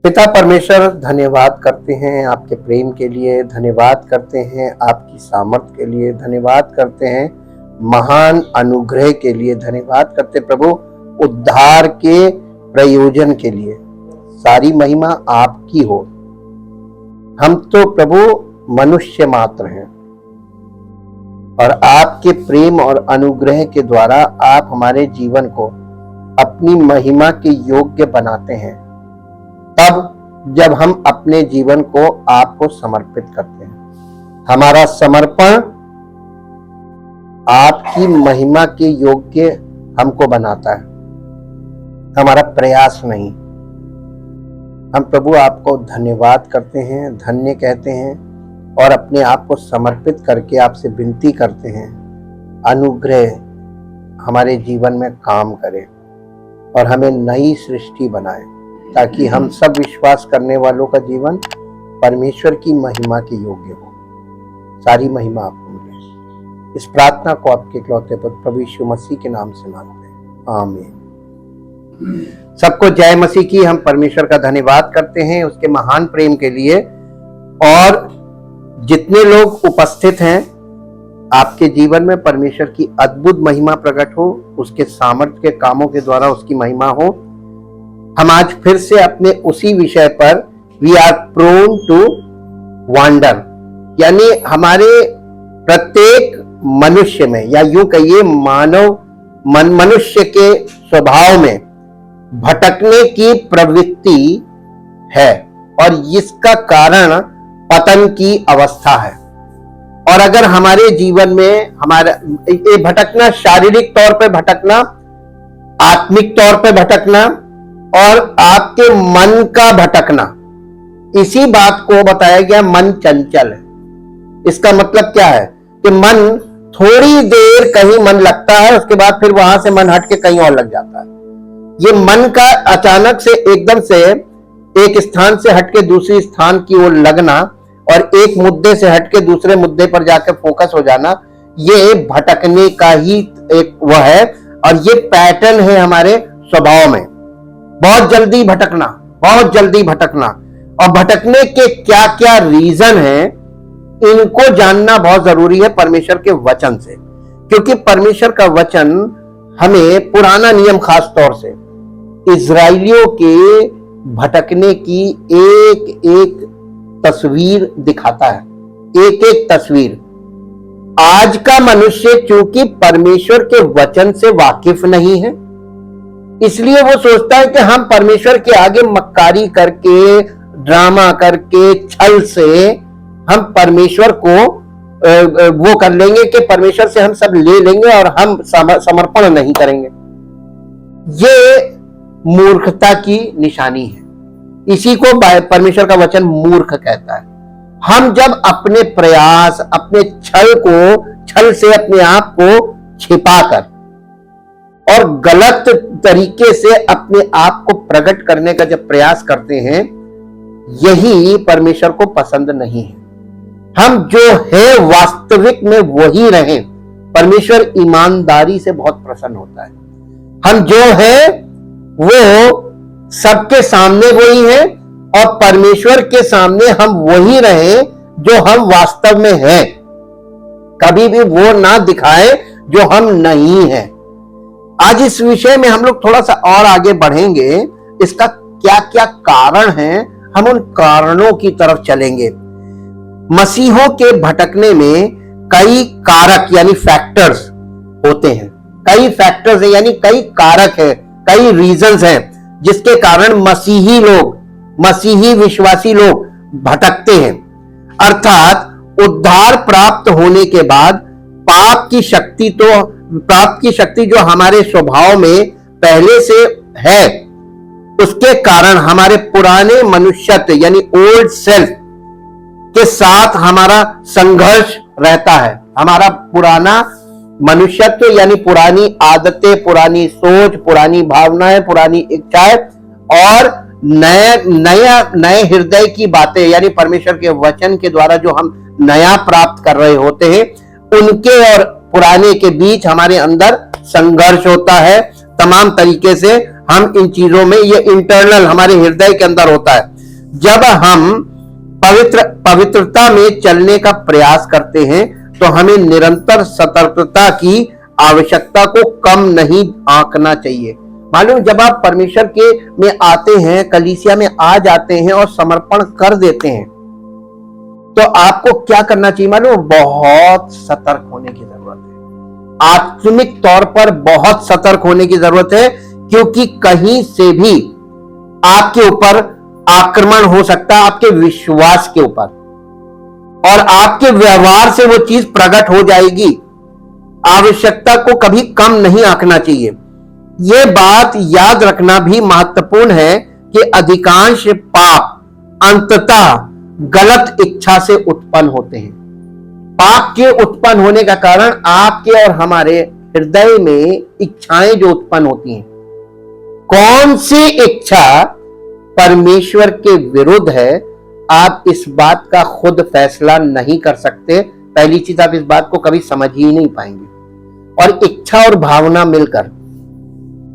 पिता परमेश्वर, धन्यवाद करते हैं आपके प्रेम के लिए, धन्यवाद करते हैं आपकी सामर्थ्य के लिए, धन्यवाद करते हैं महान अनुग्रह के लिए, धन्यवाद करते प्रभु उद्धार के प्रयोजन के लिए। सारी महिमा आपकी हो। हम तो प्रभु मनुष्य मात्र हैं और आपके प्रेम और अनुग्रह के द्वारा आप हमारे जीवन को अपनी महिमा के योग्य बनाते हैं, तब जब हम अपने जीवन को आपको समर्पित करते हैं। हमारा समर्पण आपकी महिमा के योग्य हमको बनाता है, हमारा प्रयास नहीं। हम प्रभु आपको धन्यवाद करते हैं, धन्य कहते हैं और अपने आप को समर्पित करके आपसे विनती करते हैं, अनुग्रह हमारे जीवन में काम करे और हमें नई सृष्टि बनाए, ताकि हम सब विश्वास करने वालों का जीवन परमेश्वर की महिमा के योग्य हो। सारी महिमा आपको मिले। इस प्रार्थना को आपके इकलौते पुत्र प्रभु यीशु मसीह के नाम से मांगते हैं, आमीन। सबको जय मसीह की। हम परमेश्वर का धन्यवाद करते हैं उसके महान प्रेम के लिए। और जितने लोग उपस्थित हैं, आपके जीवन में परमेश्वर की अद्भुत महिमा प्रकट हो, उसके सामर्थ्य के कामों के द्वारा उसकी महिमा हो। हम आज फिर से अपने उसी विषय पर we are prone to wonder, यानी हमारे प्रत्येक मनुष्य में, या यूं कहिए मनुष्य के स्वभाव में भटकने की प्रवृत्ति है और इसका कारण पतन की अवस्था है। और अगर हमारे जीवन में हमारा ये भटकना, शारीरिक तौर पे भटकना, आत्मिक तौर पे भटकना और आपके मन का भटकना, इसी बात को बताया गया मन चंचल है। इसका मतलब क्या है कि मन थोड़ी देर कहीं मन लगता है, उसके बाद फिर वहां से मन हट के कहीं और लग जाता है। ये मन का अचानक से एकदम से एक स्थान से हटके दूसरी स्थान की ओर लगना और एक मुद्दे से हटके दूसरे मुद्दे पर जाकर फोकस हो जाना, ये भटकने का ही एक वह है। और ये पैटर्न है हमारे स्वभाव में, बहुत जल्दी भटकना, बहुत जल्दी भटकना। और भटकने के क्या क्या रीजन है, इनको जानना बहुत जरूरी है परमेश्वर के वचन से, क्योंकि परमेश्वर का वचन हमें पुराना नियम खास तौर से इजराइलियों के भटकने की एक एक तस्वीर दिखाता है, एक एक तस्वीर। आज का मनुष्य चूंकि परमेश्वर के वचन से वाकिफ नहीं है, इसलिए वो सोचता है कि हम परमेश्वर के आगे मक्कारी करके, ड्रामा करके, छल से हम परमेश्वर को वो कर लेंगे कि परमेश्वर से हम सब ले लेंगे और हम समर्पण नहीं करेंगे। ये मूर्खता की निशानी है। इसी को परमेश्वर का वचन मूर्ख कहता है। हम जब अपने प्रयास, अपने छल से अपने आप को छिपाकर और गलत तरीके से अपने आप को प्रकट करने का जब प्रयास करते हैं, यही परमेश्वर को पसंद नहीं है। हम जो है वास्तविक में वही रहें। परमेश्वर ईमानदारी से बहुत प्रसन्न होता है। हम जो है वो सबके सामने वही है और परमेश्वर के सामने हम वही रहें जो हम वास्तव में हैं। कभी भी वो ना दिखाए जो हम नहीं हैं। आज इस विषय में हम लोग थोड़ा सा और आगे बढ़ेंगे। इसका क्या क्या कारण है, हम उन कारणों की तरफ चलेंगे। मसीहों के भटकने में कई कारक यानी फैक्टर्स होते हैं। कई फैक्टर्स हैं यानी कई कारक हैं, कई रीजंस हैं जिसके कारण मसीही लोग, मसीही विश्वासी लोग भटकते हैं। अर्थात उद्धार प्राप्त होने के बाद पाप की शक्ति जो हमारे स्वभाव में पहले से है, उसके कारण हमारे पुराने मनुष्यत्व यानी ओल्ड सेल्फ के साथ हमारा संघर्ष रहता है। हमारा पुराना मनुष्यत्व यानी पुरानी आदतें, पुरानी सोच, पुरानी भावनाएं, पुरानी इच्छाएं और नए हृदय की बातें यानी परमेश्वर के वचन के द्वारा जो हम नया प्राप्त कर रहे होते हैं, उनके और पुराने के बीच हमारे अंदर संघर्ष होता है। तमाम तरीके से हम इन चीजों में, ये इंटरनल हमारे हृदय के अंदर होता है। जब हम पवित्रता में चलने का प्रयास करते हैं तो हमें निरंतर सतर्कता की आवश्यकता को कम नहीं आंकना चाहिए। मालूम, जब आप परमेश्वर के में आते हैं, कलीसिया में आ जाते हैं और समर्पण कर देते हैं, तो आपको क्या करना चाहिए मालूम? बहुत सतर्क होने की जरूरत है। आत्मिक तौर पर बहुत सतर्क होने की जरूरत है, क्योंकि कहीं से भी आपके ऊपर आक्रमण हो सकता है, आपके विश्वास के ऊपर, और आपके व्यवहार से वो चीज प्रकट हो जाएगी। आवश्यकता को कभी कम नहीं आंकना चाहिए। यह बात याद रखना भी महत्वपूर्ण है कि अधिकांश पाप अंततः गलत इच्छा से उत्पन्न होते हैं। पाप के उत्पन्न होने का कारण आपके और हमारे हृदय में इच्छाएं जो उत्पन्न होती हैं, कौन सी इच्छा परमेश्वर के विरुद्ध है, आप इस बात का खुद फैसला नहीं कर सकते। पहली चीज, आप इस बात को कभी समझ ही नहीं पाएंगे, और इच्छा और भावना मिलकर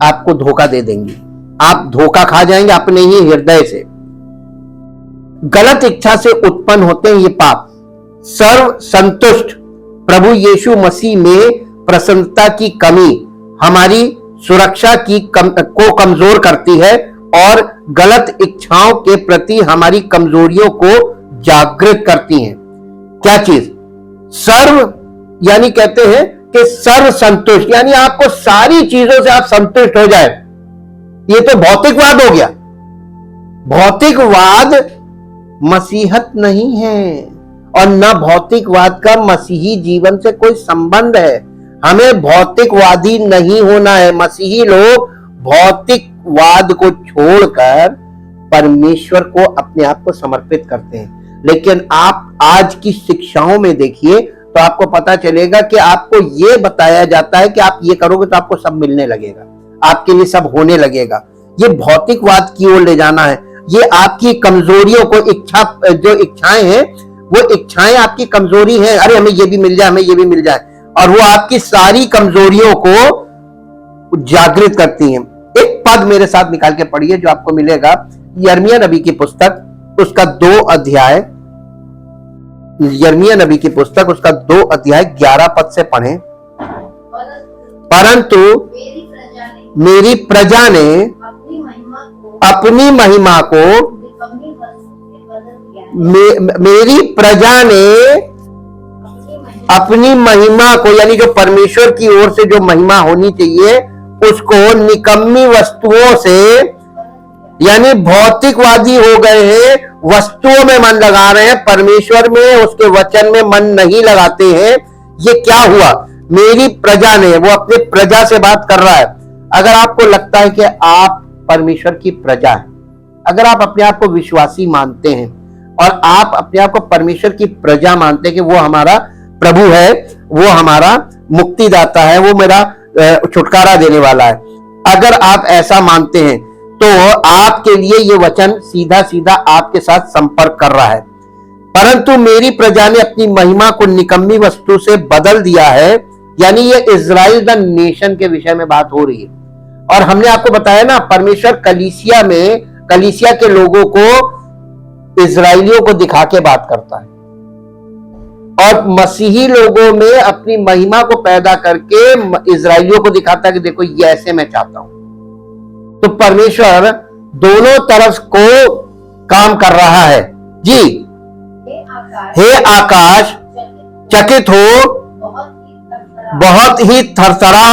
आपको धोखा दे देंगी। आप धोखा खा जाएंगे अपने ही हृदय से। गलत इच्छा से उत्पन्न होते हैं ये पाप। सर्व संतुष्ट प्रभु यीशु मसीह में प्रसन्नता की कमी हमारी सुरक्षा को कमजोर करती है, और गलत इच्छाओं के प्रति हमारी कमजोरियों को जागृत करती हैं। क्या चीज? सर्व, यानी कहते हैं कि सर्व संतुष्ट, यानी आपको सारी चीजों से आप संतुष्ट हो जाए। ये तो भौतिकवाद हो गया। भौतिकवाद मसीहत नहीं है, और न भौतिकवाद का मसीही जीवन से कोई संबंध है। हमें भौतिकवादी नहीं होना है। मसीही लोग भौतिकवाद को छोड़कर परमेश्वर को अपने आप को समर्पित करते हैं। लेकिन आप आज की शिक्षाओं में देखिए तो आपको पता चलेगा कि आपको यह बताया जाता है कि आप ये करोगे तो आपको सब मिलने लगेगा, आपके लिए सब होने लगेगा। ये भौतिकवाद की ओर ले जाना है। ये आपकी कमजोरियों को, जो इच्छाएं हैं, वो इच्छाएं आपकी कमजोरी है। अरे हमें ये भी मिल जाए, हमें ये भी मिल जाए, और वो आपकी सारी कमजोरियों को जागृत करती हैं। एक पद मेरे साथ निकाल के पढ़िए जो आपको मिलेगा, यिर्मयाह नबी की पुस्तक, उसका 2 अध्याय, यिर्मयाह नबी की पुस्तक उसका 2 अध्याय 11 पद से पढ़ें। परंतु मेरी प्रजा ने अपनी महिमा को मेरी प्रजा ने अपनी महिमा को, यानी जो परमेश्वर की ओर से जो महिमा होनी चाहिए, उसको निकम्मी वस्तुओं से, यानी भौतिकवादी हो गए हैं, वस्तुओं में मन लगा रहे हैं, परमेश्वर में, उसके वचन में मन नहीं लगाते हैं। ये क्या हुआ? मेरी प्रजा ने, वो अपनी प्रजा से बात कर रहा है। अगर आपको लगता है कि आप परमेश्वर की प्रजा है, अगर आप अपने आप को विश्वासी मानते हैं और आप अपने आप को परमेश्वर की प्रजा मानते हैं कि वो हमारा प्रभु है, वो हमारा मुक्तिदाता है, वो मेरा छुटकारा देने वाला है, अगर आप ऐसा मानते हैं तो आपके लिए ये वचन सीधा सीधा आपके साथ संपर्क कर रहा है। परंतु मेरी प्रजा ने अपनी महिमा को निकम्मी वस्तु से बदल दिया है, यानी ये इजराइल द नेशन के विषय में बात हो रही है। और हमने आपको बताया ना, परमेश्वर कलीसिया में, कलीसिया के लोगों को इजराइलियों को दिखा के बात करता है, और मसीही लोगों में अपनी महिमा को पैदा करके इजराइलियों को दिखाता है कि देखो ये ऐसे मैं चाहता हूं। तो परमेश्वर दोनों तरफ को काम कर रहा है। जी, हे आकाश चकित हो, बहुत ही थरथरा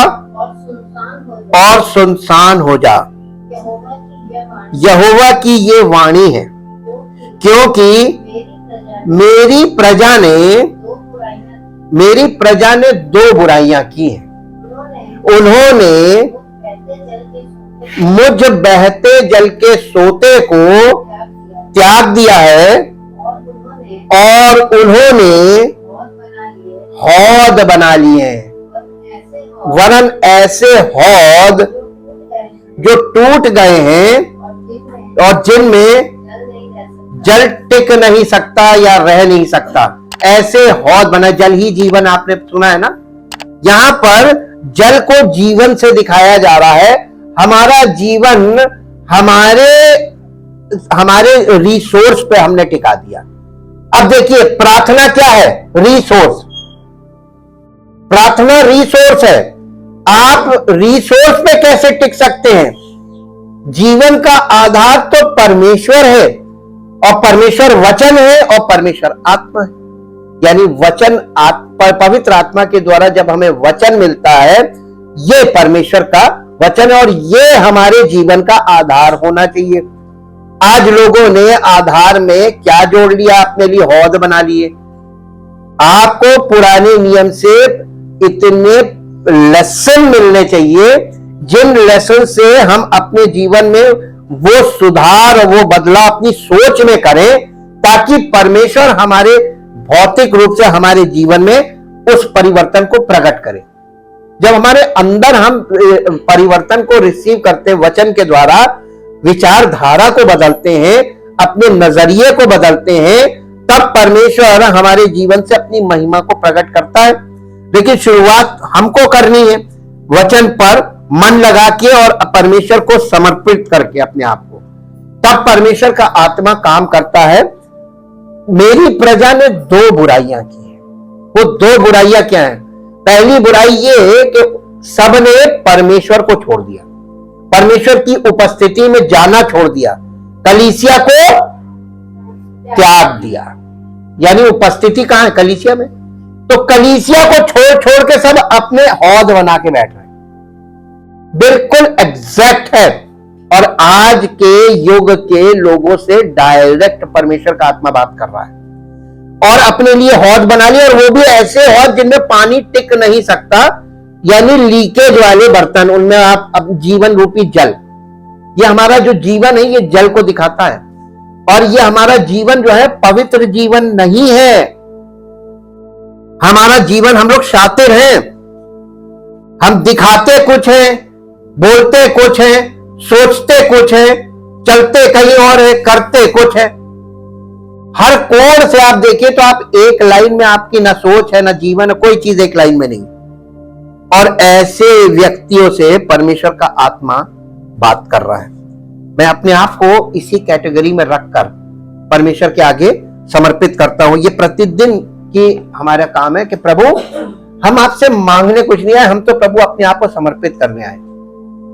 और सुनसान हो जा। यहोवा की ये वाणी है, क्योंकि मेरी प्रजा ने 2 बुराइयां की हैं। उन्होंने मुझ बहते जल के सोते को त्याग दिया है, और उन्होंने हौद बना लिए हैं, वरन ऐसे हौद जो टूट गए हैं और जिनमें जल टिक नहीं सकता या रह नहीं सकता। ऐसे हौद बना। जल ही जीवन, आपने सुना है ना। यहां पर जल को जीवन से दिखाया जा रहा है। हमारा जीवन हमारे हमारे रिसोर्स पे हमने टिका दिया। अब देखिए प्रार्थना क्या है? रिसोर्स। प्रार्थना रिसोर्स है। आप रिसोर्स पे कैसे टिक सकते हैं? जीवन का आधार तो परमेश्वर है, और परमेश्वर वचन है, और परमेश्वर आत्मा है। यानी वचन पवित्र आत्मा के द्वारा जब हमें वचन मिलता है, ये परमेश्वर का वचन है और ये हमारे जीवन का आधार होना चाहिए। आज लोगों ने आधार में क्या जोड़ लिया? अपने लिए हौद बना लिए। आपको पुराने नियम से इतने लेसन मिलने चाहिए, जिन लेसन से हम अपने जीवन में वो सुधार, वो बदलाव अपनी सोच में करें, ताकि परमेश्वर हमारे भौतिक रूप से हमारे जीवन में उस परिवर्तन को प्रकट करे। जब हमारे अंदर हम परिवर्तन को रिसीव करते वचन के द्वारा, विचारधारा को बदलते हैं, अपने नजरिए को बदलते हैं, तब परमेश्वर हमारे जीवन से अपनी महिमा को प्रकट करता है। लेकिन शुरुआत हमको करनी है वचन पर मन लगा के और परमेश्वर को समर्पित करके अपने आप को, तब परमेश्वर का आत्मा काम करता है। मेरी प्रजा ने 2 बुराइयां की है। वो 2 बुराइयां क्या है? पहली बुराई ये है कि सबने परमेश्वर को छोड़ दिया, परमेश्वर की उपस्थिति में जाना छोड़ दिया, कलीसिया को त्याग दिया। यानी उपस्थिति कहां है? कलीसिया में। तो कलीसिया को छोड़ छोड़ के सब अपने हौद बना के बैठ रहे हैं। बिल्कुल एग्जैक्ट है। और आज के युग के लोगों से डायरेक्ट परमेश्वर का आत्मा बात कर रहा है, और अपने लिए हौद बना लिया, और वो भी ऐसे हौद जिनमें पानी टिक नहीं सकता, यानी लीकेज वाले बर्तन, उनमें आप अब जीवन रूपी जल, ये हमारा जो जीवन है ये जल को दिखाता है। और ये हमारा जीवन जो है पवित्र जीवन नहीं है। हमारा जीवन, हम लोग शातिर हैं, हम दिखाते कुछ हैं, बोलते कुछ हैं, सोचते कुछ हैं, चलते कहीं और है, करते कुछ है। हर कोण से आप देखिए तो आप एक लाइन में, आपकी ना सोच है ना जीवन है, कोई चीज एक लाइन में नहीं। और ऐसे व्यक्तियों से परमेश्वर का आत्मा बात कर रहा है। मैं अपने आप को इसी कैटेगरी में रखकर परमेश्वर के आगे समर्पित करता हूं। ये प्रतिदिन की हमारा काम है कि प्रभु, हम आपसे मांगने कुछ नहीं आए, हम तो प्रभु अपने आप को समर्पित करने आए,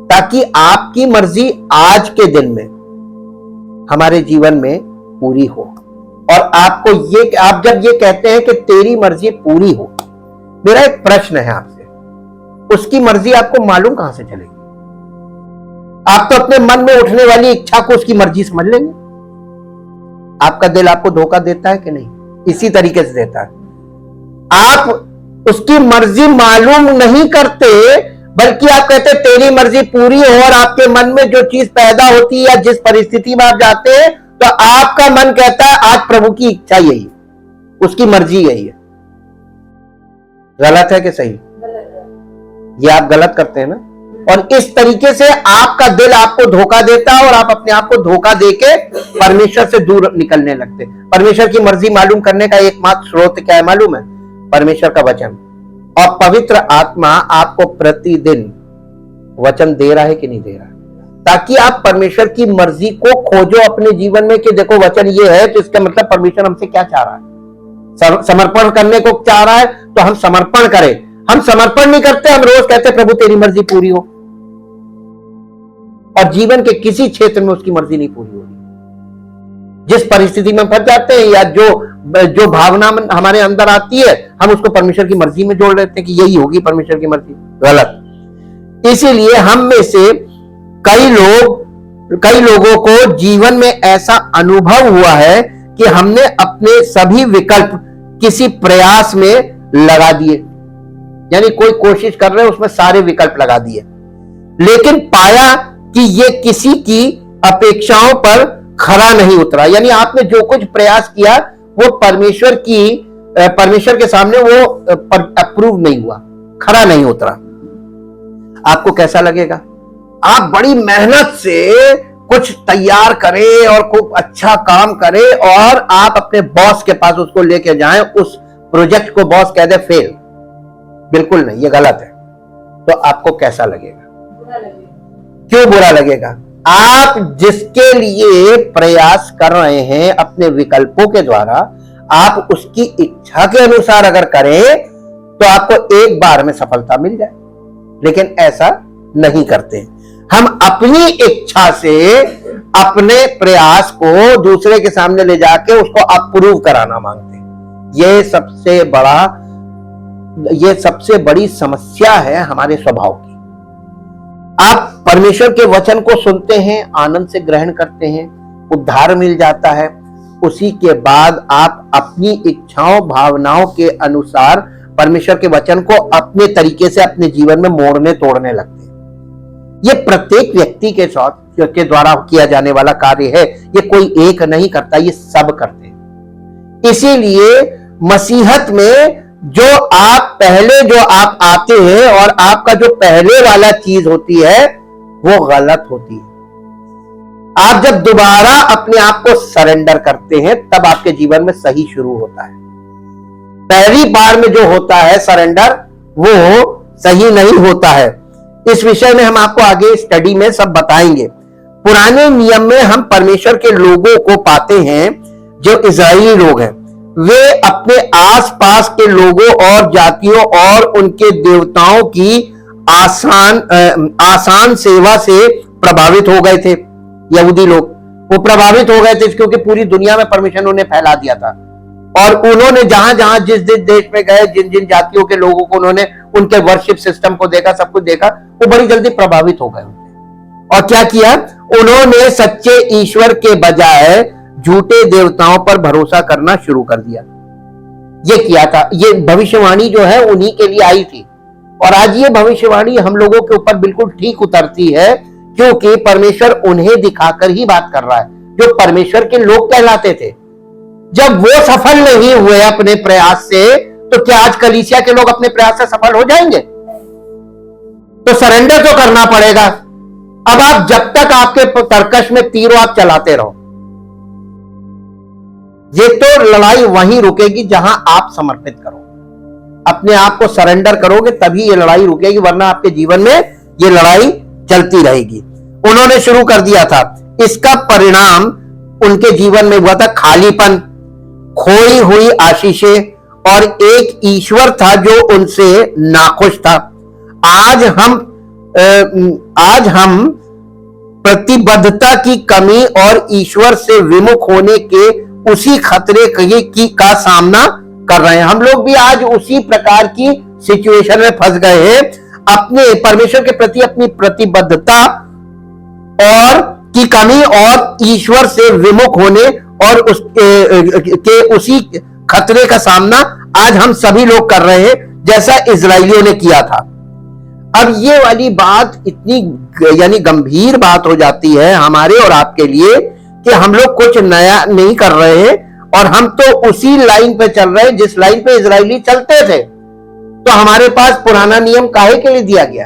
ताकि आपकी मर्जी आज के दिन में हमारे जीवन में पूरी हो। और आपको ये, आप जब ये कहते हैं कि तेरी मर्जी पूरी हो, मेरा एक प्रश्न है आपसे, उसकी मर्जी आपको मालूम कहां से चलेगी? आप तो अपने मन में उठने वाली इच्छा को उसकी मर्जी समझ लेंगे। आपका दिल आपको धोखा देता है कि नहीं? इसी तरीके से देता है। आप उसकी मर्जी मालूम नहीं करते, बल्कि आप कहते हैं तेरी मर्जी पूरी हो, और आपके मन में जो चीज पैदा होती है या जिस परिस्थिति में आप जाते हैं, तो आपका मन कहता है आज प्रभु की इच्छा यही है, उसकी मर्जी यही है। गलत है कि सही? ये आप गलत करते हैं ना। और इस तरीके से आपका दिल आपको धोखा देता है, और आप अपने आप को धोखा देके परमेश्वर से दूर निकलने लगते। परमेश्वर की मर्जी मालूम करने का एकमात्र स्रोत क्या है मालूम है? परमेश्वर का वचन। और पवित्र आत्मा आपको प्रतिदिन वचन दे रहा है कि नहीं दे रहा है, ताकि आप परमेश्वर की मर्जी को खोजो अपने जीवन में कि देखो वचन ये है, तो इसका मतलब परमेश्वर हमसे क्या चाह रहा है। समर्पण करने को चाह रहा है तो हम समर्पण करें। हम समर्पण नहीं करते, हम रोज कहते प्रभु तेरी मर्जी पूरी हो, और जीवन के किसी क्षेत्र में उसकी मर्जी नहीं पूरी होगी। जिस परिस्थिति में फंस जाते हैं या जो भावना हमारे अंदर आती है, हम उसको परमेश्वर की मर्जी में जोड़ लेते हैं कि यही होगी परमेश्वर की मर्जी। गलत। इसीलिए हम में से कई लोगों को जीवन में ऐसा अनुभव हुआ है कि हमने अपने सभी विकल्प किसी प्रयास में लगा दिए, यानी कोई कोशिश कर रहे हैं उसमें सारे विकल्प लगा दिए, लेकिन पाया कि ये किसी की अपेक्षाओं पर खरा नहीं उतरा। यानी आपने जो कुछ प्रयास किया वो परमेश्वर के सामने वो अप्रूव नहीं हुआ, खरा नहीं उतरा। आपको कैसा लगेगा? आप बड़ी मेहनत से कुछ तैयार करें और खूब अच्छा काम करें, और आप अपने बॉस के पास उसको लेके जाएं, उस प्रोजेक्ट को बॉस कह दे फेल। बिल्कुल नहीं, ये गलत है। तो आपको कैसा लगेगा? क्यों बुरा लगेगा? आप जिसके लिए प्रयास कर रहे हैं अपने विकल्पों के द्वारा, आप उसकी इच्छा के अनुसार अगर करें तो आपको एक बार में सफलता मिल जाए, लेकिन ऐसा नहीं करते। हम अपनी इच्छा से अपने प्रयास को दूसरे के सामने ले जाके उसको अप्रूव कराना मांगते हैं। ये सबसे बड़ी समस्या है हमारे स्वभाव की। आप परमेश्वर के वचन को सुनते हैं, आनंद से ग्रहण करते हैं, उद्धार मिल जाता है, उसी के बाद आप अपनी इच्छाओं भावनाओं के अनुसार परमेश्वर के वचन को अपने तरीके से अपने जीवन में मोड़ने तोड़ने लगते हैं। ये प्रत्येक व्यक्ति के साथ के द्वारा किया जाने वाला कार्य है। ये कोई एक नहीं करता, ये सब करते हैं। इसीलिए मसीहत में जो आप आते हैं और आपका जो पहले वाला चीज होती है वो गलत होती है। आप जब दोबारा अपने आप को सरेंडर करते हैं तब आपके जीवन में सही शुरू होता है। पहली बार में जो होता है सरेंडर वो सही नहीं होता है। इस विषय में हम आपको आगे स्टडी में सब बताएंगे। पुराने नियम में हम परमेश्वर के लोगों को पाते हैं जो इजरायली लोग हैं। वे अपने आसपास के लोगों और जातियों और उनके देवताओं की आसान सेवा से प्रभावित हो गए थे। यहूदी लोग वो प्रभावित हो गए थे क्योंकि पूरी दुनिया में परमेश्वर ने उन्हें फैला दिया था, और उन्होंने जहां जहां जिस देश में गए, जिन जिन जातियों के लोगों को उन्होंने उनके वर्शिप सिस्टम को देखा, सब कुछ देखा, वो बड़ी जल्दी प्रभावित हो गए। और क्या किया उन्होंने? सच्चे ईश्वर के बजाय झूठे देवताओं पर भरोसा करना शुरू कर दिया। ये किया था। ये भविष्यवाणी जो है उन्हीं के लिए आई थी, और आज ये भविष्यवाणी हम लोगों के ऊपर बिल्कुल ठीक उतरती है, क्योंकि परमेश्वर उन्हें दिखाकर ही बात कर रहा है जो परमेश्वर के लोग कहलाते थे। जब वो सफल नहीं हुए अपने प्रयास से, तो क्या आज कलीसिया के लोग अपने प्रयास से सफल हो जाएंगे? तो सरेंडर तो करना पड़ेगा। अब आप जब तक आपके तरकश में तीरों आप चलाते रहो, ये तो लड़ाई वहीं रुकेगी जहां आप समर्पित करो, अपने आप को सरेंडर करोगे, तभी ये लड़ाई रुकेगी, वरना आपके जीवन में ये लड़ाई चलती रहेगी। उन्होंने शुरू कर दिया था। इसका परिणाम उनके जीवन में हुआ था खालीपन, खोई हुई आशीषें, और एक ईश्वर था जो उनसे नाखुश था। आज हम प्रतिबद्धता की कमी और ईश्वर से विमुख होने के उसी खतरे का सामना कर रहे हैं। हम लोग भी आज उसी प्रकार की सिचुएशन में फंस गए हैं। अपने परमेश्वर के प्रति अपनी प्रतिबद्धता और की कमी और ईश्वर से विमुख होने और उसके उसी खतरे का सामना आज हम सभी लोग कर रहे हैं, जैसा इजरायलियों ने किया था। अब ये वाली बात इतनी यानी गंभीर बात हो जाती है हमारे और आपके लिए कि हम लोग कुछ नया नहीं कर रहे हैं, और हम तो उसी लाइन पे चल रहे हैं जिस लाइन पे इजरायली चलते थे। तो हमारे पास पुराना नियम काहे के लिए दिया गया?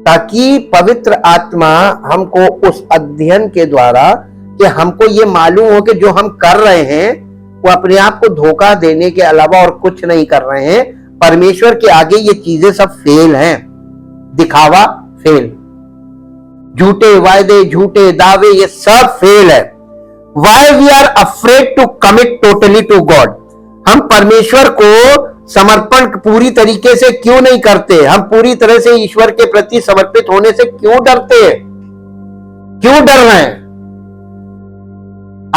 ताकि पवित्र आत्मा हमको उस अध्ययन के द्वारा कि हमको ये मालूम हो कि जो हम कर रहे हैं वो अपने आप को धोखा देने के अलावा और कुछ नहीं कर रहे हैं। परमेश्वर के आगे ये चीजें सब फेल हैं, दिखावा फेल, झूठे वायदे, झूठे दावे, ये सब फेल है। Why we are afraid to commit totally to God? हम परमेश्वर को समर्पण पूरी तरीके से क्यों नहीं करते? हम पूरी तरह से ईश्वर के प्रति समर्पित होने से क्यों डरते हैं? क्यों डर रहे हैं?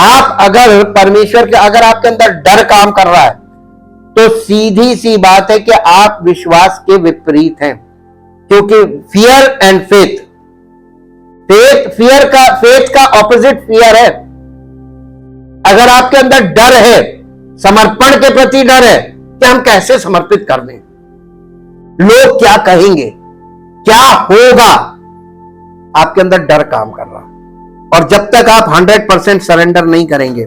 आप अगर परमेश्वर के अगर आपके अंदर डर काम कर रहा है तो सीधी सी बात है कि आप विश्वास के विपरीत हैं, क्योंकि फियर एंड फेथ फेथ का ऑपोजिट फियर है। अगर आपके अंदर डर है, समर्पण के प्रति डर है, कि हम कैसे समर्पित कर दें, लोग क्या कहेंगे, क्या होगा, आपके अंदर डर काम कर रहा। और जब तक आप 100% सरेंडर नहीं करेंगे,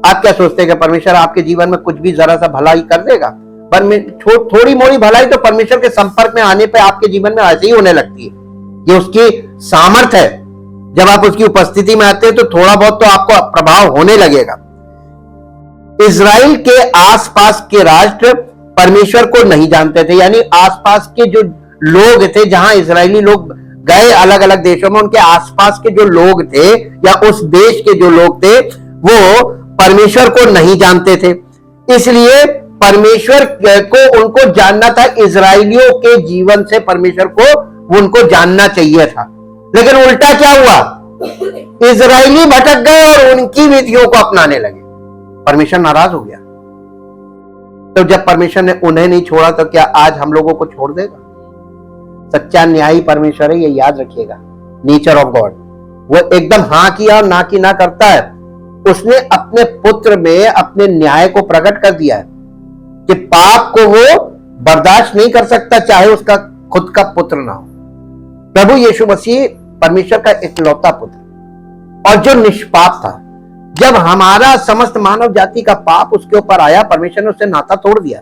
आप क्या सोचते हैं कि परमेश्वर आपके जीवन में कुछ भी जरा सा भलाई कर देगा? पर थोड़ी मोड़ी भलाई तो परमेश्वर के संपर्क में आने पे आपके जीवन में ऐसे ही होने लगती है। ये उसकी सामर्थ्य है। जब आप उसकी उपस्थिति में आते हैं तो थोड़ा बहुत तो आपको प्रभाव होने लगेगा। इजराइल के आसपास के राष्ट्र परमेश्वर को नहीं जानते थे, यानी आसपास के जो लोग थे, जहां इजरायली लोग गए अलग अलग देशों में, उनके आसपास के जो लोग थे या उस देश के जो लोग थे वो परमेश्वर को नहीं जानते थे। इसलिए परमेश्वर को उनको जानना था, इजरायलियों के जीवन से परमेश्वर को उनको जानना चाहिए था। लेकिन उल्टा क्या हुआ, इजरायली भटक गए और उनकी विधियों को अपनाने लगे। परमेश्वर नाराज हो गया। तो जब परमेश्वर ने उन्हें नहीं छोड़ा तो क्या आज हम लोगों को छोड़ देगा? सच्चा न्यायी परमेश्वर है, ये याद रखिएगा। नेचर ऑफ गॉड, वो एकदम हाँ किया और ना की ना करता है। उसने अपने पुत्र में अपने न्याय को प्रकट कर दिया है कि पाप को वो बर्दाश्त नहीं कर सकता, चाहे उसका खुद का पुत्र ना हो। प्रभु यीशु मसीह परमेश्वर का इकलौता पुत्र और जो निष्पाप था। जब हमारा समस्त मानव जाति का पाप उसके ऊपर आया, परमेश्वर ने उससे नाता तोड़ दिया।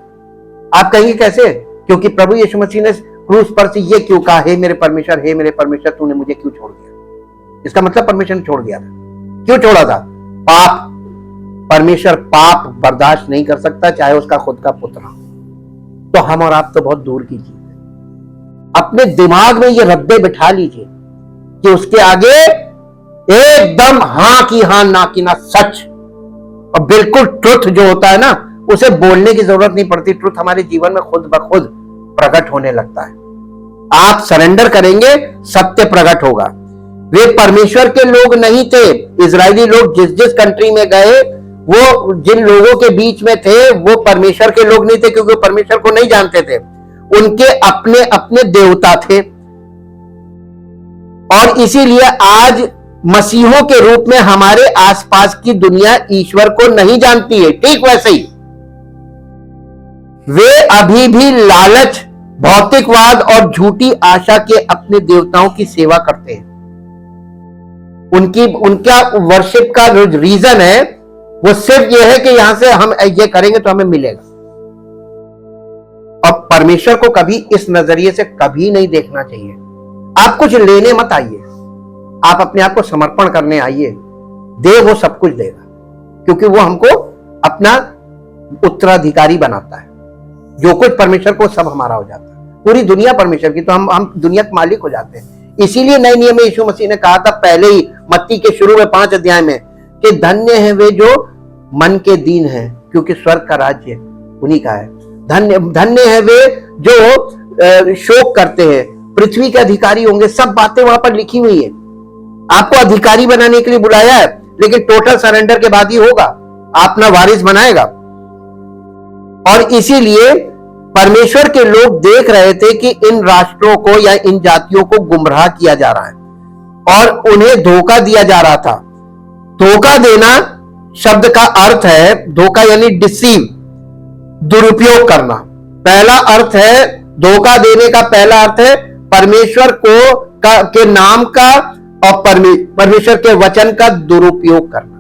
आप कहेंगे कैसे? क्योंकि प्रभु यीशु मसीह ने क्रूस पर से ये क्यों कहा, हे मेरे परमेश्वर तूने मुझे क्यों छोड़ दिया? इसका मतलब परमेश्वर ने छोड़ दिया था। क्यों छोड़ा था? पाप। परमेश्वर पाप बर्दाश्त नहीं कर सकता, चाहे उसका खुद का पुत्र हो। तो हम और आप तो बहुत दूर की चीज है। अपने दिमाग में ये रद्दे बिठा लीजिए कि उसके आगे एकदम हाँ की हाँ, ना की ना सच, और बिल्कुल ट्रुथ जो होता है ना, उसे बोलने की जरूरत नहीं पड़ती। ट्रुथ हमारे जीवन में खुद ब खुद प्रकट होने लगता है। आप सरेंडर करेंगे, सत्य प्रकट होगा। वे परमेश्वर के लोग नहीं थे। इजरायली लोग जिस जिस कंट्री में गए, वो जिन लोगों के बीच में थे वो परमेश्वर के लोग नहीं थे, क्योंकि परमेश्वर को नहीं जानते थे। उनके अपने अपने देवता थे। और इसीलिए आज मसीहों के रूप में हमारे आसपास की दुनिया ईश्वर को नहीं जानती है। ठीक वैसे ही वे अभी भी लालच, भौतिकवाद और झूठी आशा के अपने देवताओं की सेवा करते हैं। उनका वर्शिप का जो रीजन है वो सिर्फ ये है कि यहां से हम ये करेंगे तो हमें मिलेगा। और परमेश्वर को कभी इस नजरिए से कभी नहीं देखना चाहिए। आप कुछ लेने मत आइए, आप अपने आप को समर्पण करने आइए। दे वो सब कुछ देगा, क्योंकि वो हमको अपना उत्तराधिकारी बनाता है। जो कुछ परमेश्वर को, सब हमारा हो जाता है। पूरी दुनिया परमेश्वर की, तो हम दुनिया के मालिक हो जाते हैं। इसीलिए नए नियम में यीशु मसीह ने कहा था पहले ही मत्ती के शुरू में 5 अध्याय में कि धन्य है वे जो मन के दीन हैं, क्योंकि स्वर्ग का राज्य उन्हीं का है। धन्य है वे जो शोक करते हैं, पृथ्वी के अधिकारी होंगे। सब बातें वहां पर लिखी हुई है। आपको अधिकारी बनाने के लिए बुलाया है, लेकिन टोटल सरेंडर के बाद ही होगा। आप ना वारिस बनाएगा। और इसीलिए परमेश्वर के लोग देख रहे थे कि इन राष्ट्रों को या इन जातियों को गुमराह किया जा रहा है और उन्हें धोखा दिया जा रहा था। धोखा देना शब्द का अर्थ है, धोखा यानी डिसीव, दुरुपयोग करना। पहला अर्थ है धोखा देने का, पहला अर्थ है परमेश्वर के नाम का और परमेश्वर के वचन का दुरुपयोग करना।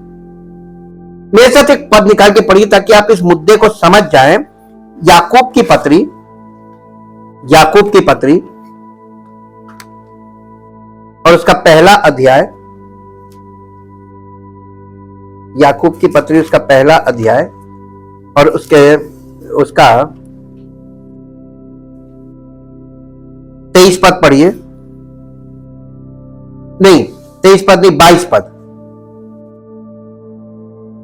मेरे साथ एक पद निकाल के पढ़िए ताकि आप इस मुद्दे को समझ जाएं। याकूब की पत्री और उसका पहला अध्याय, याकूब की पत्री उसका पहला अध्याय और उसका 23 पद पढ़िए। नहीं 23 पद नहीं, 22 पद,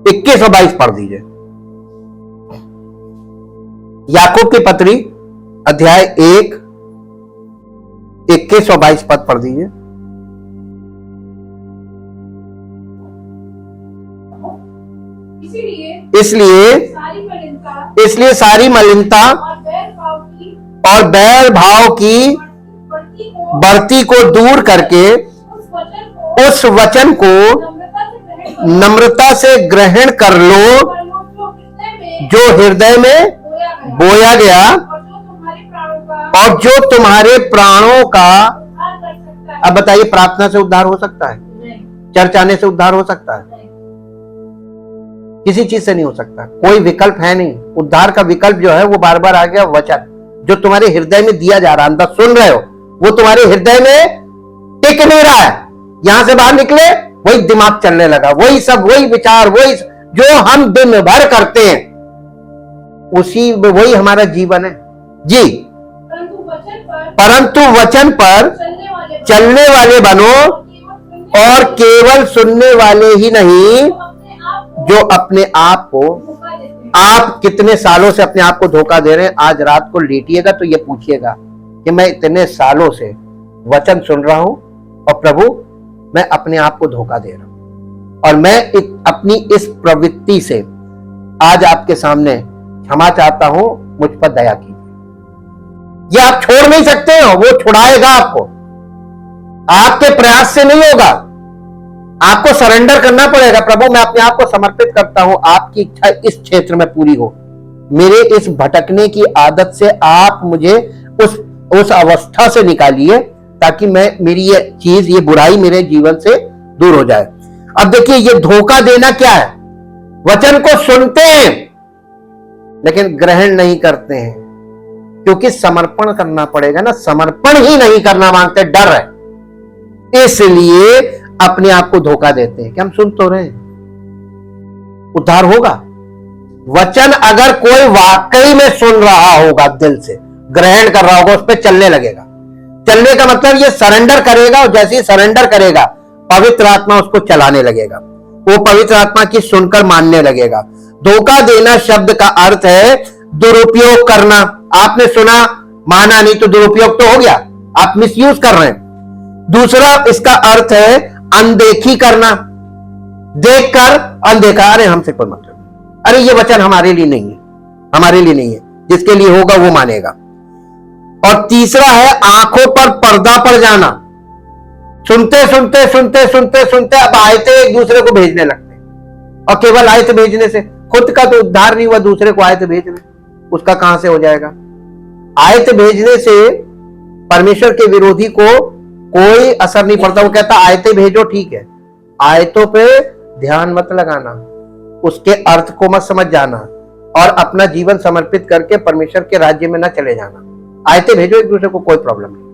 21 और 22 पढ़ दीजिए। याकूब की पत्री अध्याय 1, 21 और 22 पद पढ़ दीजिए। इसलिए सारी मलिनता और बैर भाव की बढ़ती को दूर करके उस वचन को नम्रता से ग्रहण कर लो जो हृदय में बोया गया और जो तुम्हारे प्राणों का। अब बताइए, प्रार्थना से उद्धार हो सकता है? चर्च आने से उद्धार हो सकता है? किसी चीज से नहीं हो सकता। कोई विकल्प है नहीं। उद्धार का विकल्प जो है वो बार बार आ गया, वचन जो तुम्हारे हृदय में दिया जा रहा है, अंदर सुन रहे हो, वो तुम्हारे हृदय में टिक नहीं रहा है। यहां से बाहर निकले वही दिमाग चलने लगा, वही सब, वही विचार, वही जो हम दिन भर करते हैं, वही हमारा जीवन है जी। परंतु वचन पर चलने वाले बनो और केवल सुनने वाले ही नहीं, जो अपने आप को, आप कितने सालों से अपने आप को धोखा दे रहे हैं। आज रात को लेटिएगा तो ये पूछिएगा कि मैं इतने सालों से वचन सुन रहा हूं और प्रभु मैं अपने आप को धोखा दे रहा हूं, और मैं अपनी इस प्रवृत्ति से आज आपके सामने क्षमा चाहता हूं, मुझ पर दया कीजिए। ये आप छोड़ नहीं सकते हो, वो छुड़ाएगा आपको, आपके प्रयास से नहीं होगा। आपको सरेंडर करना पड़ेगा। प्रभु मैं अपने आप को समर्पित करता हूं, आपकी इच्छा इस क्षेत्र में पूरी हो। मेरे इस भटकने की आदत से आप मुझे उस अवस्था से निकालिए ताकि मेरी ये चीज, ये बुराई मेरे जीवन से दूर हो जाए। अब देखिए, ये धोखा देना क्या है? वचन को सुनते हैं लेकिन ग्रहण नहीं करते हैं, क्योंकि समर्पण करना पड़ेगा ना। समर्पण ही नहीं करना मांगते, डर है, इसलिए अपने आप को धोखा देते हैं कि हम सुन तो रहे हैं, उद्धार होगा। वचन अगर कोई वाकई में सुन रहा होगा, दिल से ग्रहण कर रहा होगा, उस पर चलने लगेगा। चलने का मतलब ये सरेंडर करेगा, और जैसे ही सरेंडर करेगा पवित्र आत्मा उसको चलाने लगेगा, वो पवित्र आत्मा की सुनकर मानने लगेगा। धोखा देना शब्द का अर्थ है दुरुपयोग करना। आपने सुना, माना नहीं तो दुरुपयोग तो हो गया, आप मिसयूज कर रहे हैं। दूसरा इसका अर्थ है अनदेखी करना, देखकर अनदेखा, अरे हमसे कोई मतलब नहीं, अरे ये वचन हमारे लिए नहीं है, हमारे लिए नहीं है, जिसके लिए होगा वो मानेगा। और तीसरा है आंखों पर पर्दा पड़ जाना। सुनते सुनते सुनते सुनते सुनते अब आयतें एक दूसरे को भेजने लगते हैं, और केवल आयत भेजने से खुद का तो उद्धार नहीं हुआ, दूसरे को आयत भेज रहे, उसका कहां से हो जाएगा? आयत भेजने से परमेश्वर के विरोधी को कोई असर नहीं पड़ता। वो कहता आयतें भेजो, ठीक है, आयतों पे ध्यान मत लगाना, उसके अर्थ को मत समझ जाना, और अपना जीवन समर्पित करके परमेश्वर के राज्य में न चले जाना। आयतें भेजो एक दूसरे को, कोई प्रॉब्लम नहीं।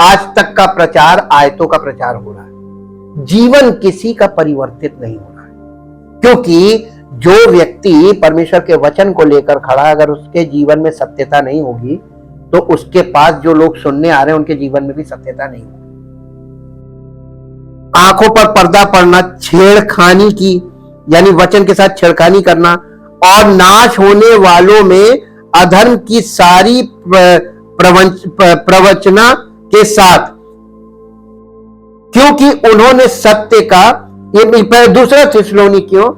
आज तक का प्रचार आयतों का प्रचार हो रहा है, जीवन किसी का परिवर्तित नहीं हो रहा है, क्योंकि जो व्यक्ति परमेश्वर के वचन को लेकर खड़ा, अगर उसके जीवन में सत्यता नहीं होगी तो उसके पास जो लोग सुनने आ रहे हैं उनके जीवन में भी सत्यता नहीं होगी। आंखों पर पर्दा पड़ना, छेड़खानी की, यानी वचन के साथ छेड़खानी करना, और नाश होने वालों में अधर्म की सारी प्रवचना के साथ, क्योंकि उन्होंने सत्य का, ये दूसरा थिस्सलुनीकियों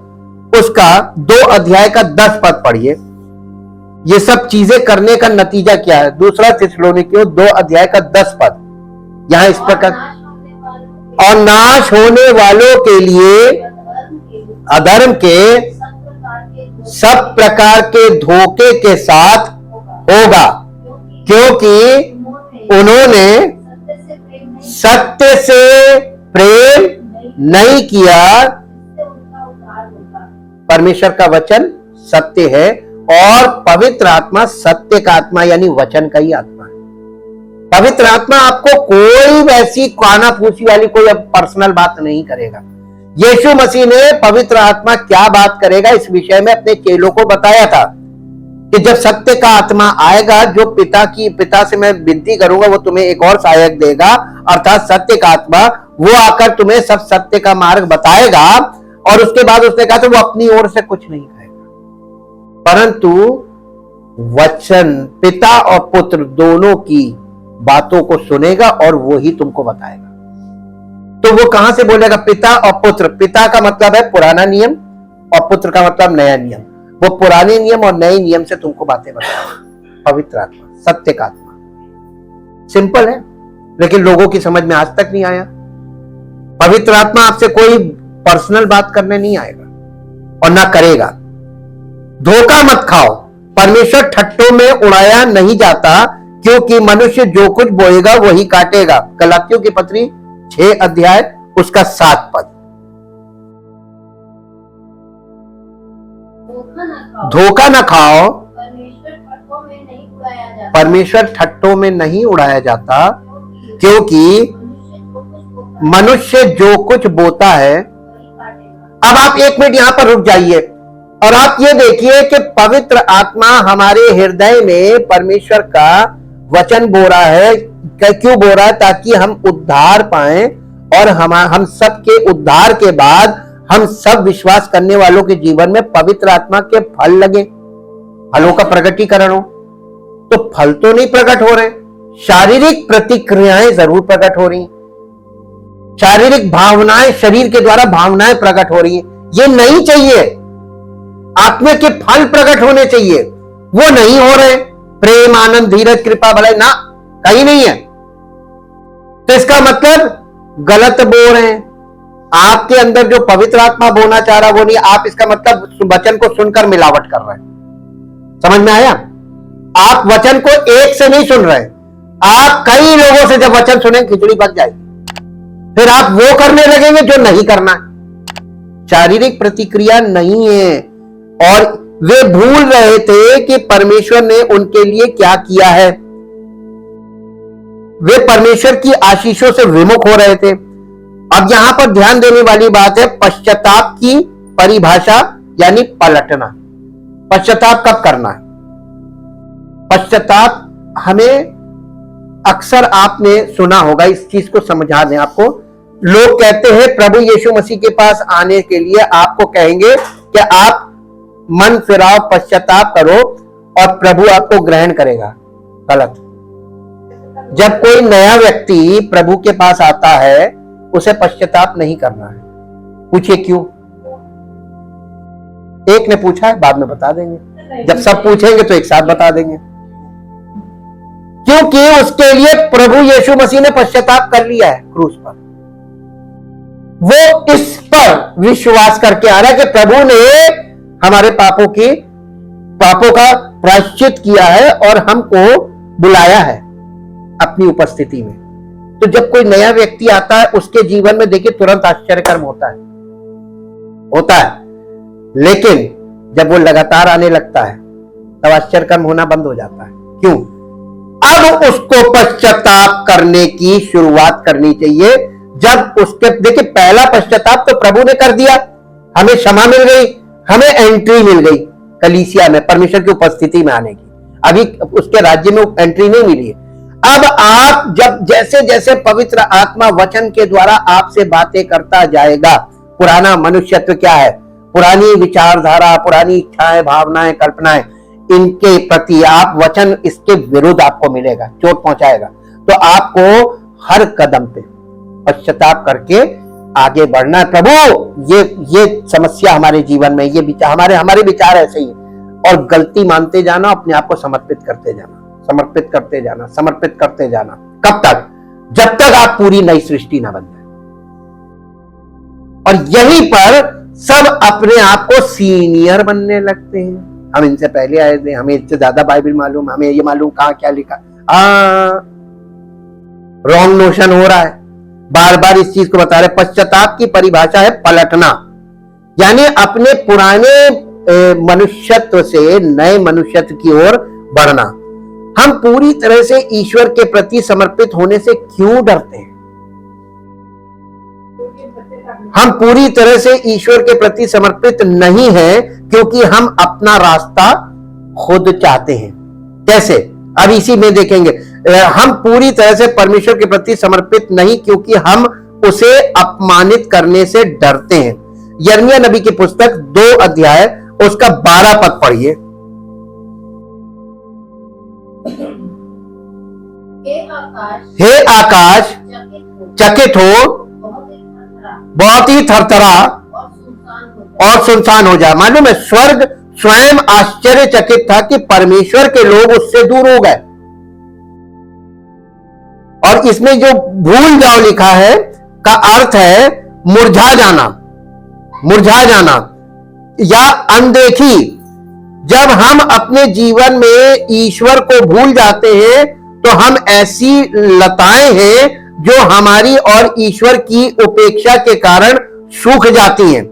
उसका 2 अध्याय का 10 पद पढ़िए। ये सब चीजें करने का नतीजा क्या है? दूसरा थिस्सलुनीकियों 2 अध्याय का 10 पद यहां इस प्रकार, और नाश होने वालों के लिए अधर्म के सब प्रकार के धोखे के साथ होगा, क्योंकि उन्होंने सत्य से प्रेम नहीं किया। परमेश्वर का वचन सत्य है, और पवित्र आत्मा सत्य का आत्मा, यानी वचन का ही आत्मा है। पवित्र आत्मा आपको कोई वैसी काना फूसी वाली कोई पर्सनल बात नहीं करेगा। यीशु मसीह ने पवित्र आत्मा क्या बात करेगा इस विषय में अपने चेलों को बताया था कि जब सत्य का आत्मा आएगा, जो पिता से मैं विनती करूंगा, वो तुम्हें एक और सहायक देगा, अर्थात सत्य का आत्मा, वो आकर तुम्हें सब सत्य का मार्ग बताएगा। और उसके बाद उसने कहा तो वो अपनी ओर से कुछ नहीं कहेगा, परंतु वचन पिता और पुत्र दोनों की बातों को सुनेगा और वो ही तुमको बताएगा। तो वो कहां से बोलेगा? पिता और पुत्र। पिता का मतलब है पुराना नियम, और पुत्र का मतलब नया नियम। वो पुराने नियम और नए नियम से तुमको बातें बताएगा। पवित्र आत्मा, सत्य का आत्मा। सिंपल है, लेकिन लोगों की समझ में आज तक नहीं आया। पवित्र आत्मा आपसे कोई पर्सनल बात करने नहीं आएगा और ना करेगा। धोखा मत खाओ, परमेश्वर ठट्टों में उड़ाया नहीं जाता, क्योंकि मनुष्य जो कुछ बोएगा वही काटेगा। गलातियों की पत्री 6 अध्याय उसका 7 पद। धोखा न खाओ, परमेश्वर ठट्टों में नहीं उड़ाया जाता, क्योंकि मनुष्य जो कुछ बोता है। अब आप 1 मिनट यहां पर रुक जाइए और आप ये देखिए कि पवित्र आत्मा हमारे हृदय में परमेश्वर का वचन बो रहा है, क्यों बो रहा है? ताकि हम उद्धार पाए और हम सब के उद्धार के बाद हम सब विश्वास करने वालों के जीवन में पवित्र आत्मा के फल लगे, फलों का प्रकटीकरण हो। तो फल तो नहीं प्रकट हो रहे, शारीरिक प्रतिक्रियाएं जरूर प्रकट हो रही, शारीरिक भावनाएं, शरीर के द्वारा भावनाएं प्रकट हो रही है। ये नहीं चाहिए, आत्मा के फल प्रकट होने चाहिए, वो नहीं हो रहे। प्रेम, आनंद, धीरज, कृपा, भलाई, ना, कहीं नहीं है। तो इसका मतलब गलत बो रहे हैं। आपके अंदर जो पवित्र आत्मा बोना चाह रहा वो नहीं, आप इसका मतलब वचन को सुनकर मिलावट कर रहे हैं। समझ में आया? आप वचन को एक से नहीं सुन रहे, आप कई लोगों से जब वचन सुने खिचड़ी पक जाएगी, फिर आप वो करने लगेंगे जो नहीं करना है। शारीरिक प्रतिक्रिया नहीं है। और वे भूल रहे थे कि परमेश्वर ने उनके लिए क्या किया है। वे परमेश्वर की आशीषों से विमुख हो रहे थे। अब यहां पर ध्यान देने वाली बात है पश्चाताप की परिभाषा, यानी पलटना। पश्चाताप कब करना है? पश्चाताप हमें अक्सर आपने सुना होगा, इस चीज को समझा दें आपको। लोग कहते हैं प्रभु यीशु मसीह के पास आने के लिए आपको कहेंगे कि आप मन फिराओ, पश्चाताप करो और प्रभु आपको ग्रहण करेगा। गलत। जब कोई नया व्यक्ति प्रभु के पास आता है उसे पश्चाताप नहीं करना है। पूछिए क्यों? एक ने पूछा है, बाद में बता देंगे। जब सब पूछेंगे तो एक साथ बता देंगे। क्योंकि उसके लिए प्रभु यीशु मसीह ने पश्चाताप कर लिया है क्रूस पर। वो इस पर विश्वास करके आ रहा है कि प्रभु ने हमारे पापों का प्रायश्चित किया है और हमको बुलाया है अपनी उपस्थिति में। तो जब कोई नया व्यक्ति आता है उसके जीवन में देखिए तुरंत आश्चर्यकर्म होता है। लेकिन जब वो लगातार आने लगता है तब आश्चर्यकर्म होना बंद हो जाता है। क्यों? अब उसको पश्चाताप करने की शुरुआत करनी चाहिए। जब उसके देखिए पहला पश्चाताप तो प्रभु ने कर दिया, हमें क्षमा मिल गई, हमें एंट्री मिल गई कलीसिया में, परमेश्वर की उपस्थिति में आने की। अभी उसके राज्य में एंट्री नहीं मिली है। अब आप जब जैसे जैसे पवित्र आत्मा वचन के द्वारा आपसे बातें करता जाएगा, पुराना मनुष्यत्व क्या है, पुरानी विचारधारा, पुरानी इच्छाएं, भावनाएं, कल्पनाएं, इनके प्रति आप वचन इसके विरुद्ध आपको मिलेगा, चोट पहुंचाएगा। तो आपको हर कदम पे पश्चाताप करके आगे बढ़ना है। प्रभु ये समस्या हमारे जीवन में, ये विचार हमारे विचार ऐसे ही, और गलती मानते जाना, अपने आप को समर्पित करते जाना, समर्पित करते जाना, समर्पित करते जाना। कब तक? जब तक आप पूरी नई सृष्टि ना बन जाए। और यहीं पर सब अपने आप को सीनियर बनने लगते हैं। हम इनसे पहले आए थे, हमें इससे ज्यादा बाइबल मालूम, हमें ये मालूम कहां क्या लिखा। रॉन्ग नोशन हो रहा है। बार बार इस चीज को बता रहे। पश्चाताप की परिभाषा है पलटना, यानी अपने पुराने मनुष्यत्व से नए मनुष्यत्व की ओर बढ़ना। हम पूरी तरह से ईश्वर के प्रति समर्पित होने से क्यों डरते हैं? हम पूरी तरह से ईश्वर के प्रति समर्पित नहीं हैं क्योंकि हम अपना रास्ता खुद चाहते हैं। कैसे? अब इसी में देखेंगे। हम पूरी तरह से परमेश्वर के प्रति समर्पित नहीं क्योंकि हम उसे अपमानित करने से डरते हैं। यिर्मयाह नबी की पुस्तक 2 अध्याय उसका 12 पद पढ़िए। हे आकाश चकित हो, बहुत ही थरथरा और सुनसान हो जाए। मालूम है स्वर्ग स्वयं आश्चर्यचकित था कि परमेश्वर के लोग उससे दूर हो गए। और इसमें जो भूल जाओ लिखा है का अर्थ है मुरझा जाना, मुरझा जाना या अनदेखी। जब हम अपने जीवन में ईश्वर को भूल जाते हैं तो हम ऐसी लताएं हैं जो हमारी और ईश्वर की उपेक्षा के कारण सूख जाती हैं।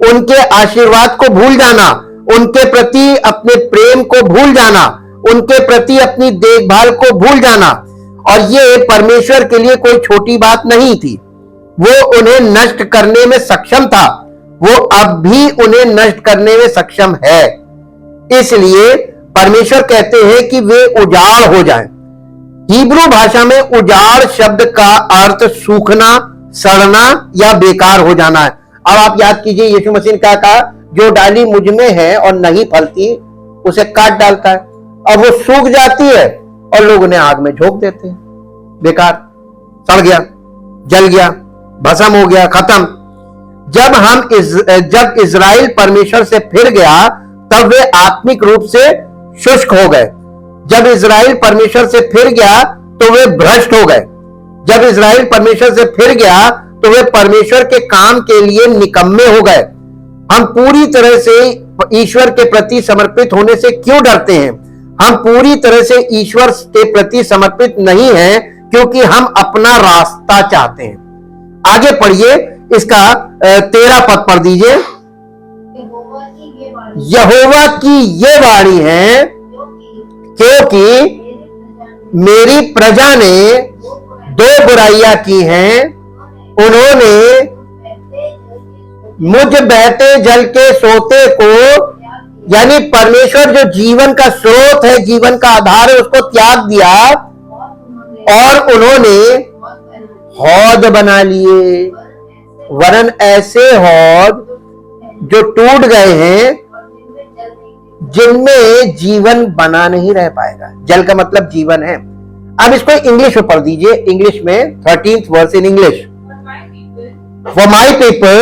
उनके आशीर्वाद को भूल जाना, उनके प्रति अपने प्रेम को भूल जाना, उनके प्रति अपनी देखभाल को भूल जाना। और ये परमेश्वर के लिए कोई छोटी बात नहीं थी। वो उन्हें नष्ट करने में सक्षम था, वो अब भी उन्हें नष्ट करने में सक्षम है। इसलिए परमेश्वर कहते हैं कि वे उजाड़ हो जाएं। हिब्रू भाषा में उजाड़ शब्द का अर्थ सूखना, सड़ना या बेकार हो जाना है। अब आप याद कीजिए यीशु मसीह ने क्या कहा, जो डाली मुझ में है और नहीं फलती उसे काट डालता है, अब वो सूख जाती है और लोग उन्हें आग में झोंक देते हैं। बेकार, सड़ गया, जल गया, भस्म हो गया, खत्म। जब इजराइल परमेश्वर से फिर गया तब वे आत्मिक रूप से शुष्क हो गए। जब इजराइल परमेश्वर से फिर गया तो वे भ्रष्ट हो गए। जब इजराइल परमेश्वर से फिर गया तो वे परमेश्वर के काम के लिए निकम्मे हो गए। हम पूरी तरह से ईश्वर के प्रति समर्पित होने से क्यों डरते हैं? हम पूरी तरह से ईश्वर के प्रति समर्पित नहीं हैं क्योंकि हम अपना रास्ता चाहते हैं। आगे पढ़िए, इसका 13 पद पढ़ दीजिए। यहोवा की ये वाणी है, क्योंकि मेरी प्रजा ने 2 बुराइयां की हैं। उन्होंने मुझ बहते जल के सोते को, यानी परमेश्वर जो जीवन का स्रोत है, जीवन का आधार है, उसको त्याग दिया और उन्होंने हौद बना लिए, वरन ऐसे हौद जो टूट गए हैं जिनमें जीवन बना नहीं रह पाएगा। जल का मतलब जीवन है। अब इसको इंग्लिश में पढ़ दीजिए, इंग्लिश में 13th verse in English. For my people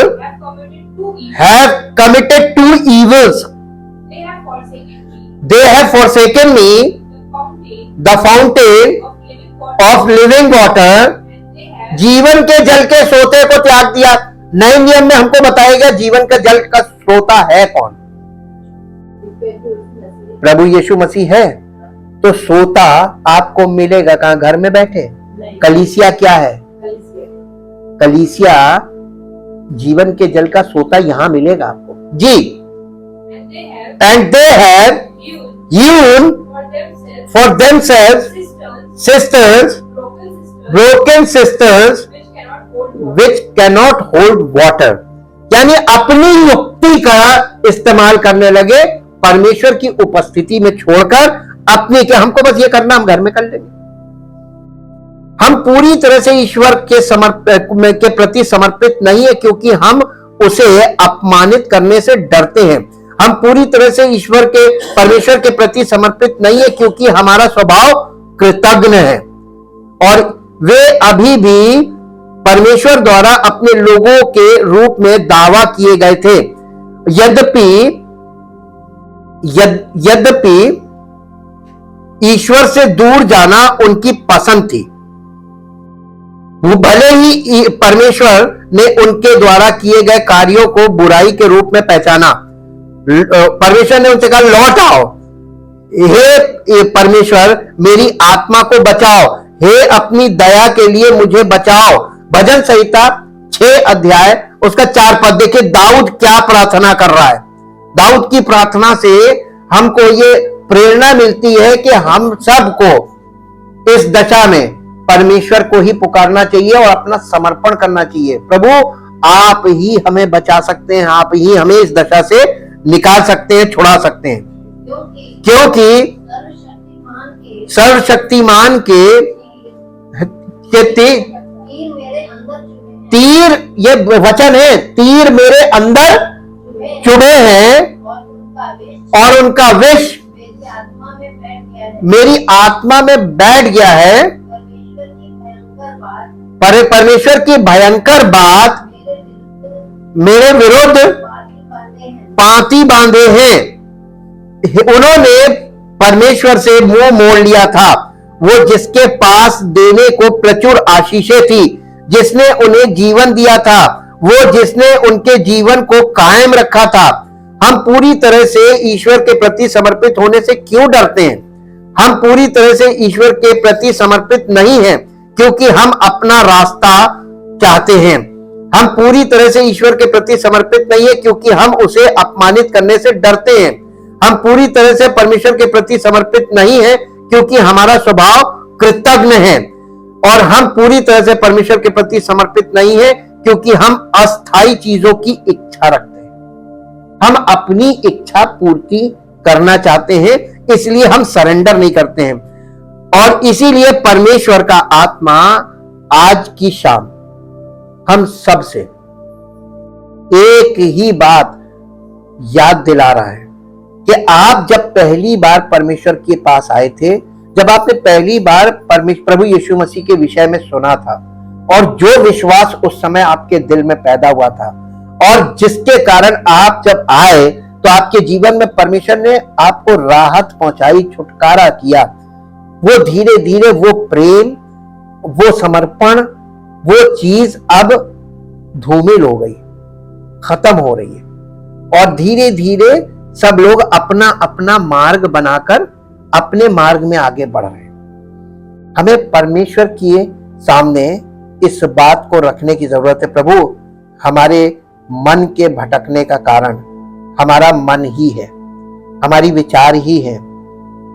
have committed 2 evils. They have forsaken me, the fountain of living water. जीवन के जल के सोते को त्याग दिया। नए नियम में हमको बताया गया जीवन का जल का सोता है कौन? प्रभु यीशु मसीह है। तो सोता आपको मिलेगा कहां? घर में बैठे। कलीसिया क्या है? कलीसिया जीवन के जल का सोता यहां मिलेगा आपको जी। And they have hewn for themselves cisterns, broken cisterns which cannot hold water. यानी अपनी युक्ति का इस्तेमाल करने लगे, परमेश्वर की उपस्थिति में छोड़कर अपने के, हमको बस ये करना, हम घर में कर लेंगे। हम पूरी तरह से ईश्वर के प्रति समर्पित नहीं है क्योंकि हम उसे अपमानित करने से डरते हैं। हम पूरी तरह से परमेश्वर के प्रति समर्पित नहीं है क्योंकि हमारा स्वभाव कृतज्ञ है और वे अभी भी परमेश्वर द्वारा अपने लोगों के रूप में दावा किए गए थे। यद्यपि ईश्वर से दूर जाना उनकी पसंद थी। वो भले ही परमेश्वर ने उनके द्वारा किए गए कार्यों को बुराई के रूप में पहचाना। परमेश्वर ने उनसे कहा लौट आओ, हे परमेश्वर मेरी आत्मा को बचाओ, हे अपनी दया के लिए मुझे बचाओ। भजन संहिता 6 अध्याय उसका 4 पद देखिए, दाऊद क्या प्रार्थना कर रहा है। दाऊद की प्रार्थना से हमको ये प्रेरणा मिलती है कि हम सबको इस दशा में परमेश्वर को ही पुकारना चाहिए और अपना समर्पण करना चाहिए। प्रभु आप ही हमें बचा सकते हैं, आप ही हमें इस दशा से निकाल सकते हैं, छुड़ा सकते हैं, क्योंकि सर्वशक्तिमान के तीर, ये वचन है, तीर मेरे अंदर चुभे हैं और उनका विष मेरी आत्मा में बैठ गया है। परमेश्वर की भयंकर बात मेरे विरुद्ध पांति बांधे हैं। उन्होंने परमेश्वर से मुंह मोड़ लिया था, वो जिसके पास देने को प्रचुर आशीषें थी, जिसने उन्हें जीवन दिया था, वो जिसने उनके जीवन को कायम रखा था। हम पूरी तरह से ईश्वर के प्रति समर्पित होने से क्यों डरते हैं? हम पूरी तरह से ईश्वर के प्रति समर्पित नहीं हैं क्योंकि हम अपना रास्ता चाहते हैं। हम पूरी तरह से ईश्वर के प्रति समर्पित नहीं है क्योंकि हम उसे अपमानित करने से डरते हैं। हम पूरी तरह से परमेश्वर के प्रति समर्पित नहीं है क्योंकि हमारा स्वभाव कृतज्ञ है और हम पूरी तरह से परमेश्वर के प्रति समर्पित नहीं है क्योंकि हम अस्थायी चीजों की इच्छा रखते हैं। हम अपनी इच्छा पूर्ति करना चाहते हैं, इसलिए हम सरेंडर नहीं करते हैं। और इसीलिए परमेश्वर का आत्मा आज की शाम हम सब से एक ही बात याद दिला रहा है कि आप जब पहली बार परमेश्वर के पास आए थे, जब आपने पहली बार प्रभु यीशु मसीह के विषय में सुना था और जो विश्वास उस समय आपके दिल में पैदा हुआ था और जिसके कारण आप जब आए तो आपके जीवन में परमेश्वर ने आपको राहत पहुंचाई, छुटकारा किया, वो धीरे धीरे वो प्रेम, वो समर्पण, वो चीज अब धूमिल हो गई, खत्म हो रही है और धीरे धीरे सब लोग अपना अपना मार्ग बनाकर अपने मार्ग में आगे बढ़ रहे हैं। हमें परमेश्वर के सामने इस बात को रखने की जरूरत है, प्रभु हमारे मन के भटकने का कारण हमारा मन ही है, हमारी विचार ही है।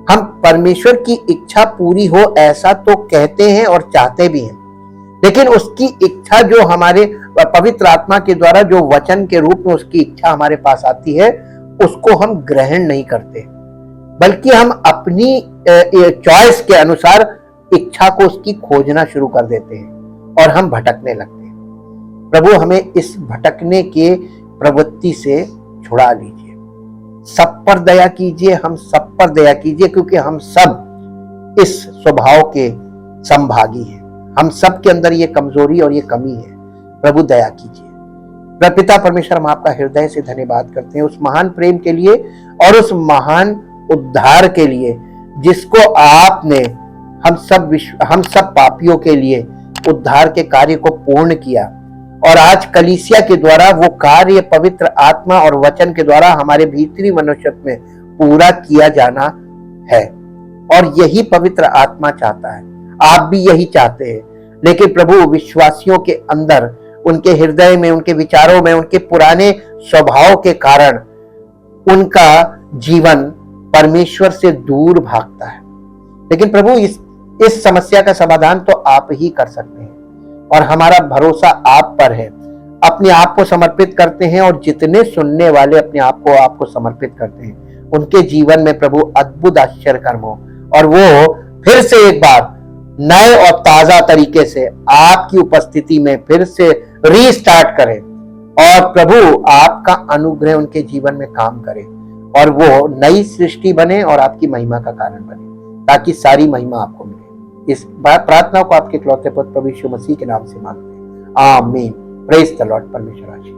हम परमेश्वर की इच्छा पूरी हो ऐसा तो कहते हैं और चाहते भी हैं, लेकिन उसकी इच्छा जो हमारे पवित्र आत्मा के द्वारा जो वचन के रूप में उसकी इच्छा हमारे पास आती है उसको हम ग्रहण नहीं करते, बल्कि हम अपनी चॉइस के अनुसार इच्छा को उसकी खोजना शुरू कर देते हैं और हम भटकने लगते हैं। प्रभु हमें इस भटकने के प्रवृत्ति से छुड़ा लीजिए, सब पर दया कीजिए, हम सब पर दया कीजिए, क्योंकि हम सब इस स्वभाव के संभागी हैं, हम सब के अंदर ये कमजोरी और ये कमी है। प्रभु दया कीजिए। पिता परमेश्वर, हम आपका हृदय से धन्यवाद करते हैं उस महान प्रेम के लिए और उस महान उद्धार के लिए जिसको आपने हम सब पापियों के लिए उद्धार के कार्य को पूर्ण किया और आज कलीसिया के द्वारा वो कार्य पवित्र आत्मा और वचन के द्वारा हमारे भीतरी मनुष्यत्व में पूरा किया जाना है। और यही पवित्र आत्मा चाहता है, आप भी यही चाहते हैं। लेकिन प्रभु विश्वासियों के अंदर, उनके हृदय में, उनके विचारों में, उनके पुराने स्वभाव के कारण उनका जीवन परमेश्वर से दूर भागता है। लेकिन प्रभु इस समस्या का समाधान तो आप ही कर सकते हैं और हमारा भरोसा आप पर है। अपने आप को समर्पित करते हैं और जितने सुनने वाले अपने आप को आपको समर्पित करते हैं उनके जीवन में प्रभु अद्भुत आश्चर्य कर्म हो और वो फिर से एक बार नए और ताजा तरीके से आपकी उपस्थिति में फिर से रीस्टार्ट करें और प्रभु आपका अनुग्रह उनके जीवन में काम करे और वो नई सृष्टि बने और आपकी महिमा का कारण बने, ताकि सारी महिमा आपको मिले। इस प्रार्थना को आपके इकलौते पुत्र प्रभु यीशु मसीह के नाम से मांगते हैं, आमीन। Praise the Lord. परमेश्वर आशीष।